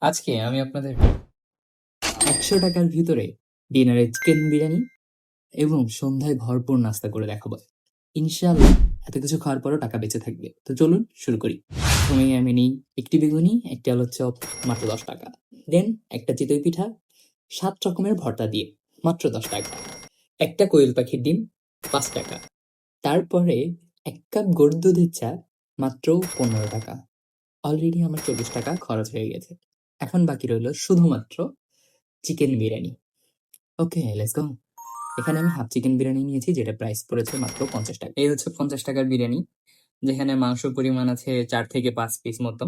আজকে আমি আপনাদের ১০০ টাকার ভিতরে ডিনারে চিকেন বিরিয়ানি এবং সন্ধ্যায় ভরপুর নাস্তা করে দেখাবো। ইনশাআল্লাহ এত কিছু খাওয়ার পরও টাকা বেঁচে থাকবে। তো চলুন শুরু করি। প্রথমেই আমি নিই একটি বেগুনি, একটি আলুর চপ, মাত্র ১০ টাকা। দেন একটা চিতই পিঠা ৭ রকমের ভর্তা দিয়ে মাত্র ১০ টাকা। একটা কোয়েল পাখির ডিম ৫ টাকা। তারপরে ১ কাপ গরুর দুধের চা মাত্র ১৫ টাকা। অলরেডি আমার ৪০ টাকা খরচ হয়ে গেছে। এখন বাকি রইল শুধুমাত্র chicken biryani. Okay, let's go. এখানে আমি হাফ চিকেন বিরিয়ানি নিয়েছি, যেটা প্রাইস পড়েছে মাত্র ৫০ টাকা। এই হচ্ছে ৫০ টাকার বিরিয়ানি, যেখানে মাংস পরিমাণ আছে ৪ থেকে ৫ পিস মতো।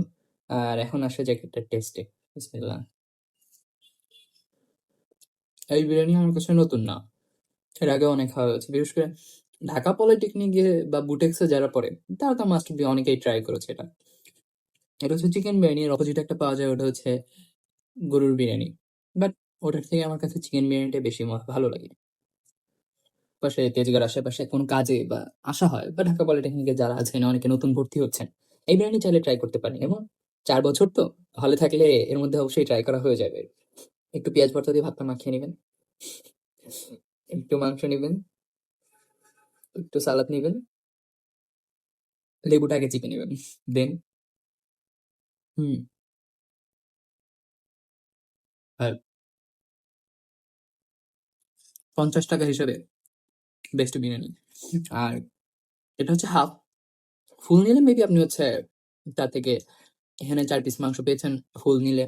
আর এখন আসে জ্যাকেটটার টেস্টে। বিসমিল্লাহ। এই বিরিয়ানি আমার কাছে নতুন না, এর আগে অনেক খাওয়া হয়েছে। বিশেষ করে ঢাকা পলিটেকনিকে বা বুটেক্সে যারা পড়ে তারা তো মাস্ট বি অনেকেই ট্রাই করেছে এটা। এটা হচ্ছে চিকেন বিরিয়ানি, এর অপোজিট একটা পাওয়া যায়, ওটা হচ্ছে গরুর বিরিয়ানি। বাট ওটার থেকে আমার কাছে চিকেন বিরিয়ানিটা বেশি ভালো লাগে। পাশে তেজগাঁর আশেপাশে কোনো কাজে বা আসা হয়, বা ঢাকা পলিটেকনিকে যারা আছেন, অনেকে নতুন ভর্তি হচ্ছেন, এই বিরিয়ানি চাইলে ট্রাই করতে পারেন। এবং ৪ বছর তো হলে থাকলে এর মধ্যে অবশ্যই ট্রাই করা হয়ে যাবে। একটু পেঁয়াজ ভর্তা দিয়ে ভাতটা মাখিয়ে নেবেন, একটু মাংস নেবেন, একটু সালাদ নেবেন, লেবুটাকে চিপে নেবেন। দেন হুম আর ৫০ টাকা হিসেবে বেস্ট বিরিয়ানি। আর এটা হচ্ছে হাফ। ফুল নিলে মেবি আপনি হচ্ছে তার থেকে, এখানে ৪ পিস মাংস পেয়েছেন, ফুল নিলে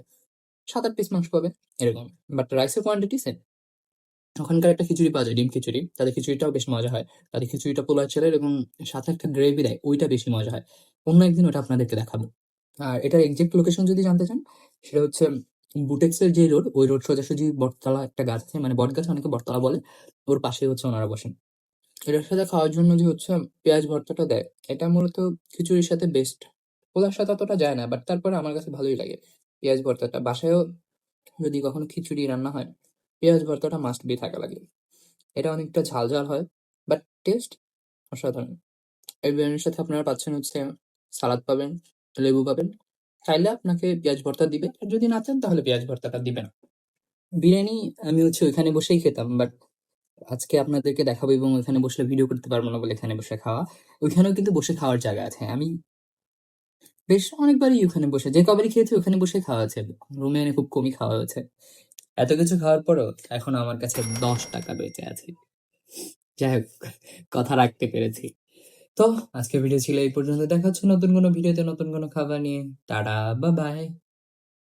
৭-৮ পিস মাংস পাবেন এরকম। বাট রাইসের কোয়ান্টিটি সেম। ওখানকার একটা খিচুড়ি পাওয়া যায়, ডিম খিচুড়ি, তাদের খিচুড়িটাও বেশ মজা হয়। তাদের খিচুড়িটা পোলাও চালের এবং সাথে একটা গ্রেভি দেয়, ওইটা বেশি মজা হয়। অন্য একদিন ওটা আপনাদেরকে দেখাবো। আর এটার এক্সাক্ট লোকেশন যদি জানতে চান, সেটা হচ্ছে বুটেক্সের যে রোড, ওই রোড সোজাসুজি বটতলা একটা গাছ আছে, মানে বট গাছ, অনেকে বটতলা বলে, ওর পাশে হচ্ছে ওনারা বসেন। এটার সাথে খাওয়ার জন্য যে হচ্ছে পেঁয়াজ ভর্তাটা দেয়, এটা মূলত খিচুড়ির সাথে বেস্ট। পোলার সাথে অতটা যায় না, বাট তারপরে আমার কাছে ভালোই লাগে পেঁয়াজ ভর্তাটা। বাসায়ও যদি কখনো খিচুড়ি রান্না হয়, পেঁয়াজ ভর্তাটা মাস্ট বি থাকা লাগে। এটা অনেকটা ঝাল ঝাল হয়, বাট টেস্ট অসাধারণ। এই বিরিয়ানির সাথে আপনারা পাচ্ছেন হচ্ছে সালাদ পাবেন, লেবু পাবেন। চাইলে আপনাকে পেঁয়াজ ভর্তা দিবে, আর যদি না চান তাহলে পেঁয়াজ ভর্তাটা দিবে না। বিরিয়ানি আমি হচ্ছে ওইখানে বসেই খেতাম, বাট আজকে আপনাদেরকে দেখাবো এবং ওইখানে বসে ভিডিও করতে পারবো না বলে এখানে বসে খাওয়া। ওইখানেও কিন্তু বসে খাওয়ার জায়গা আছে, আমি বেশ অনেকবারই ওখানে বসে, যে কবারই খেয়েছি ওখানে বসে খাওয়া আছে। রুমে এনে খুব কমই খাওয়া হয়েছে। এত কিছু খাওয়ার পরও এখন আমার কাছে ১০ টাকা বেঁচে আছে। যাই হোক, কথা রাখতে পেরেছি। তো আজকে ভিডিও ছিল এই পর্যন্ত। দেখা হচ্ছে নতুন কোনো ভিডিওতে নতুন কোনো খাবার নিয়ে। টাটা, বা বাই।